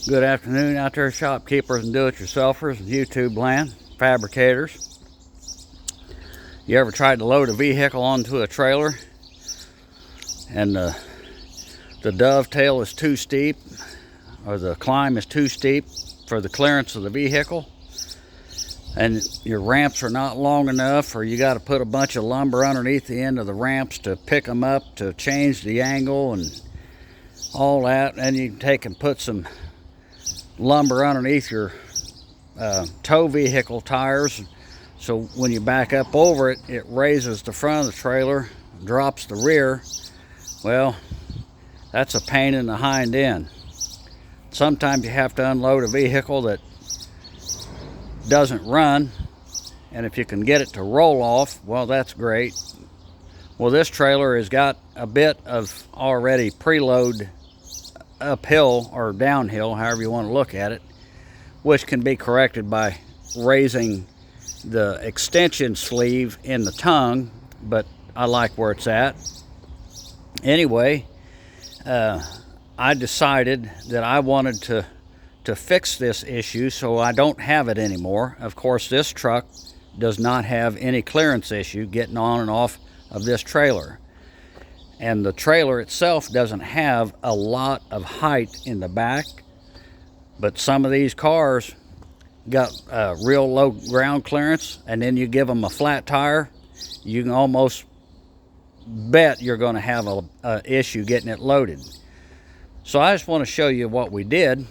Good afternoon out there, shopkeepers and do-it-yourselfers and YouTube land, fabricators. You ever tried to load a vehicle onto a trailer and the dovetail is too steep, or the climb is too steep for the clearance of the vehicle, and your ramps are not long enough, or you got to put a bunch of lumber underneath the end of the ramps to pick them up, to change the angle and all that, and you can take and put some lumber underneath your tow vehicle tires, so when you back up over it, it raises the front of the trailer, drops the rear. Well, that's a pain in the hind end. Sometimes you have to unload a vehicle that doesn't run, and if you can get it to roll off, well, that's great. Well, this trailer has got a bit of already preload uphill or downhill, however you want to look at it, which can be corrected by raising the extension sleeve in the tongue, but I like where it's at. Anyway, I decided that I wanted to fix this issue so I don't have it anymore. Of course, this truck does not have any clearance issue getting on and off of this trailer. And the trailer itself doesn't have a lot of height in the back, but some of these cars got real low ground clearance, and then you give them a flat tire, you can almost bet you're going to have a issue getting it loaded. So I just want to show you what we did.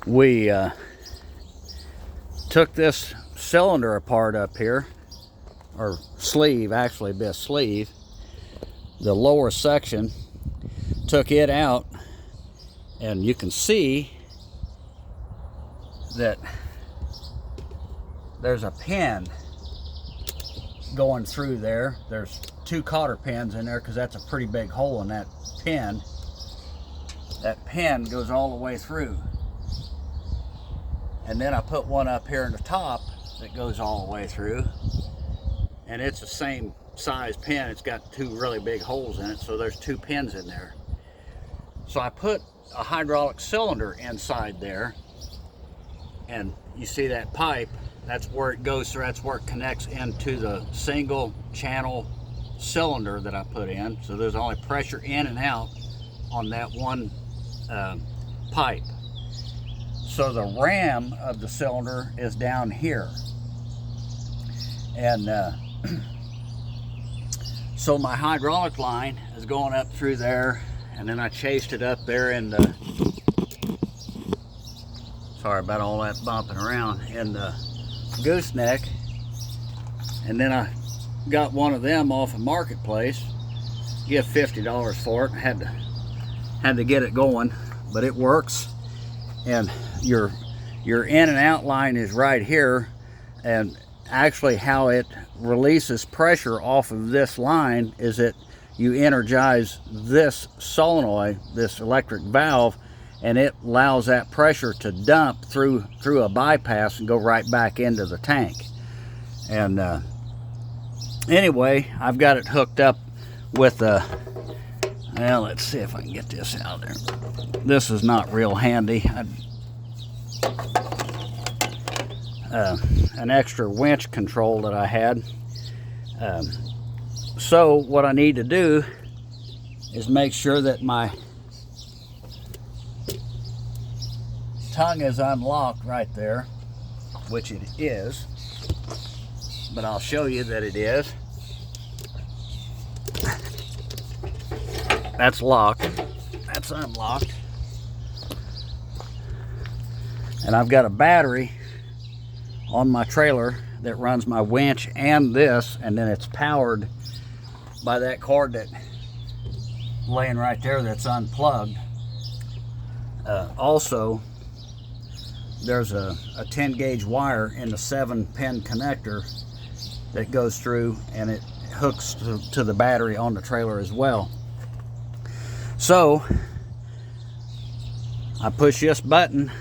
We took this cylinder apart up here, or sleeve, actually be a sleeve, the lower section, took it out, and you can see that there's a pin going through there. There's 2 cotter pins in there because that's a pretty big hole in that pin. That pin goes all the way through, and then I put one up here in the top that goes all the way through, and it's the same size pin. It's got 2 really big holes in it, so there's 2 pins in there. So I put a hydraulic cylinder inside there, and you see that pipe, that's where it goes through, that's where it connects into the single channel cylinder that I put in. So there's only pressure in and out on that one pipe. So the ram of the cylinder is down here, and so my hydraulic line is going up through there, and then I chased it up there in the, sorry about all that bumping around, in the gooseneck, and then I got one of them off of Marketplace, give $50 for it. Had to get it going, but it works, and your in and out line is right here, and actually how it releases pressure off of this line is that you energize this solenoid, this electric valve, and it allows that pressure to dump through a bypass and go right back into the tank. And anyway, I've got it hooked up with a, well, let's see if I can get this out there. This is not real handy. An extra winch control that I had. So what I need to do is make sure that my tongue is unlocked right there, which it is, but I'll show you that it is. That's locked, that's unlocked, and I've got a battery on my trailer that runs my winch and this, and then it's powered by that cord that laying right there that's unplugged. Also, there's a 10 gauge wire in the 7-pin connector that goes through, and it hooks to the battery on the trailer as well. So I push this button,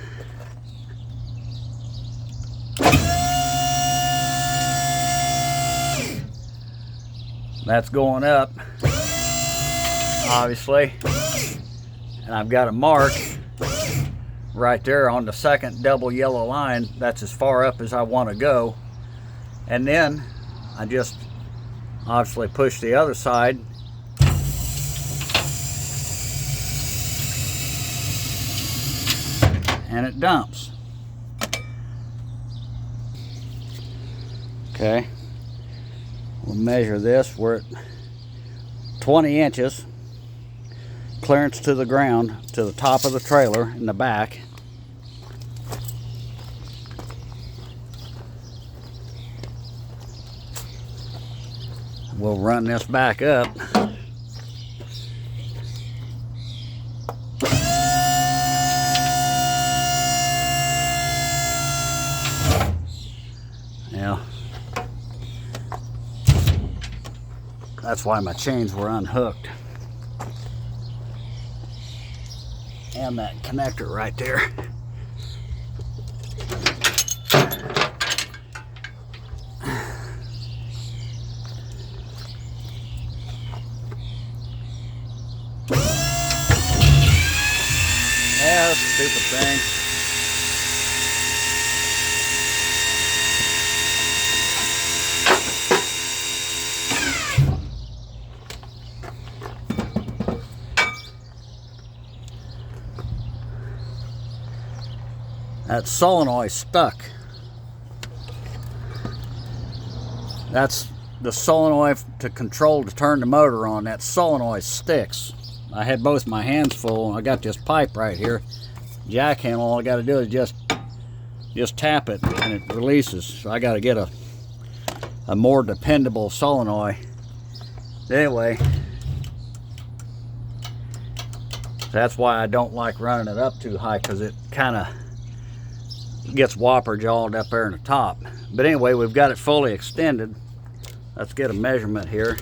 that's going up, obviously, And I've got a mark right there on the second double yellow line. That's as far up as I want to go. And then I just obviously push the other side. And it dumps. Okay. We'll measure this. We're at 20 inches. Clearance to the ground, to the top of the trailer in the back. We'll run this back up. Now, that's why my chains were unhooked. And that connector right there. Yeah, that's a stupid thing. That solenoid stuck. That's the solenoid to control to turn the motor on. That solenoid sticks. I had both my hands full, and I got this pipe right here. Jack handle, all I got to do is just tap it and it releases. So I got to get a more dependable solenoid. Anyway, that's why I don't like running it up too high, because it kind of gets whopper jawed up there in the top. But anyway, we've got it fully extended. Let's get a measurement here.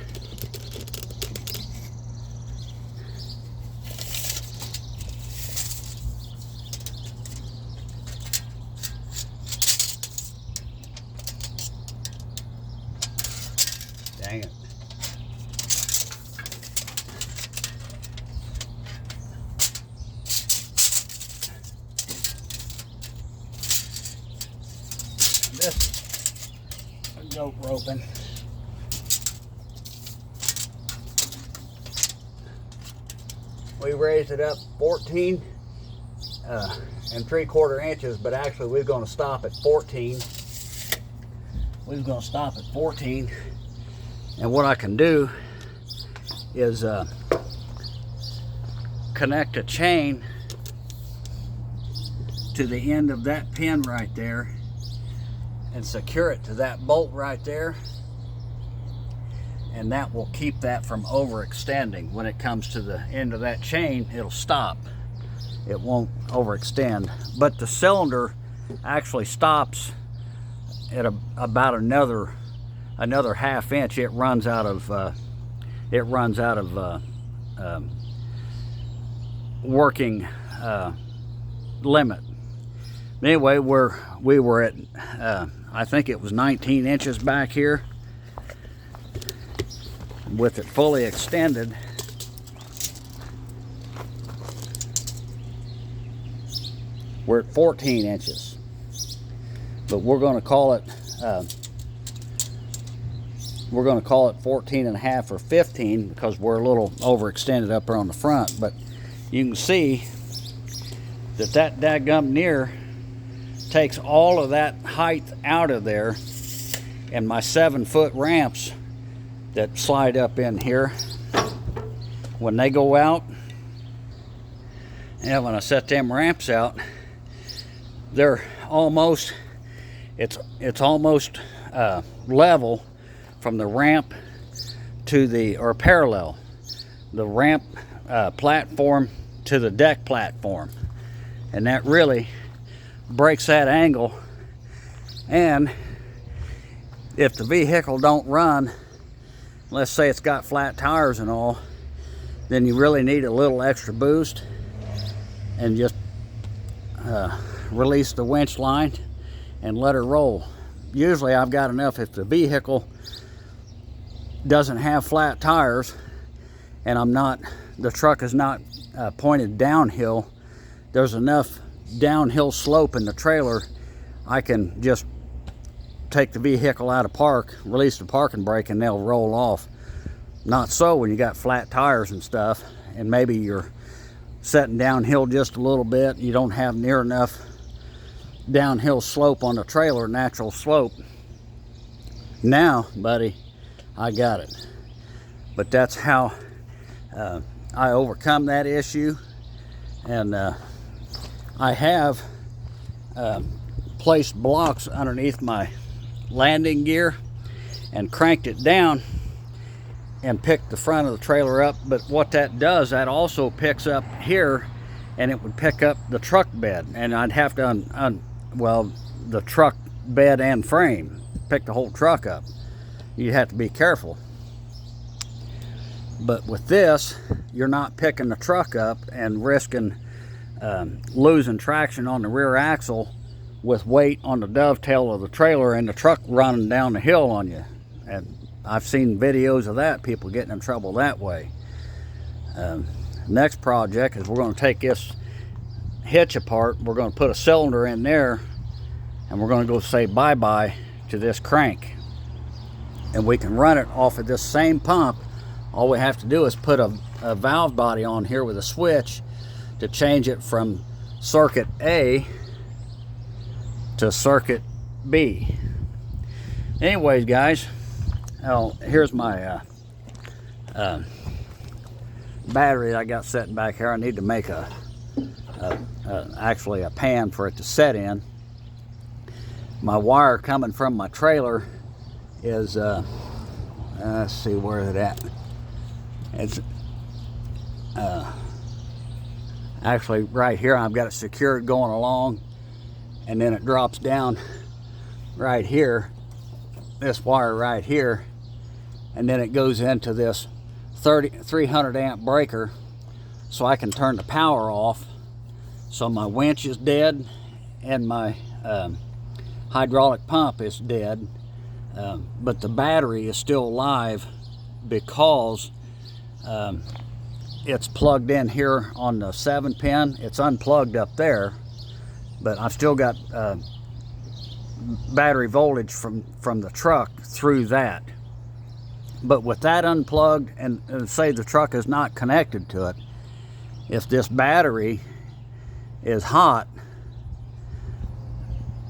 Dang it. This yoke roping. We raised it up 14 and 3/4 inches, but actually we're going to stop at 14. We're going to stop at 14, and what I can do is connect a chain to the end of that pin right there and secure it to that bolt right there, and that will keep that from overextending. When it comes to the end of that chain, it'll stop. It won't overextend. But the cylinder actually stops at about another ½ inch. It runs out of working limit. Anyway, we were at I think it was 19 inches back here. With it fully extended, we're at 14 inches. But we're going to call it 14.5 or 15, because we're a little overextended up there on the front. But you can see that dadgum near takes all of that height out of there, and my 7-foot ramps that slide up in here, when they go out, and when I set them ramps out, they're almost, it's almost level from the ramp to the, or parallel, the ramp platform to the deck platform. And that really breaks that angle. And if the vehicle don't run, let's say it's got flat tires and all, then you really need a little extra boost, and just release the winch line and let her roll. Usually I've got enough. If the vehicle doesn't have flat tires and the truck is not pointed downhill, there's enough downhill slope in the trailer, I can just take the vehicle out of park, release the parking brake, and they'll roll off. Not so when you got flat tires and stuff, and maybe you're setting downhill just a little bit, you don't have near enough downhill slope on the trailer, natural slope. Now, buddy, I got it. But that's how I overcome that issue. And I have placed blocks underneath my landing gear and cranked it down and picked the front of the trailer up. But what that does, that also picks up here, and it would pick up the truck bed, and I'd have to well, the truck bed and frame, pick the whole truck up. You have to be careful. But with this, you're not picking the truck up and risking losing traction on the rear axle with weight on the dovetail of the trailer and the truck running down the hill on you. And I've seen videos of that, people getting in trouble that way. Next project is we're going to take this hitch apart. We're going to put a cylinder in there, and we're going to go say bye-bye to this crank. And we can run it off of this same pump. All we have to do is put a valve body on here with a switch to change it from circuit A to circuit B. Anyways, guys, here's my battery I got sitting back here. I need to make actually a pan for it to set in. My wire coming from my trailer is let's see where it at. It's actually right here. I've got it secured going along, and then it drops down right here, this wire right here, and then it goes into this 300 amp breaker, so I can turn the power off. So my winch is dead and my hydraulic pump is dead, but the battery is still alive because it's plugged in here on the 7-pin. It's unplugged up there, but I've still got battery voltage from the truck through that. But with that unplugged, and say the truck is not connected to it, if this battery is hot,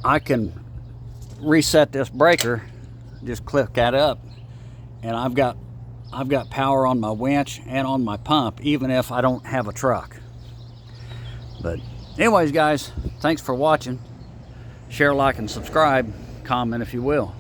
I can reset this breaker, just click that up, and I've got power on my winch and on my pump, even if I don't have a truck. But anyways, guys, thanks for watching. Share, like, and subscribe. Comment if you will.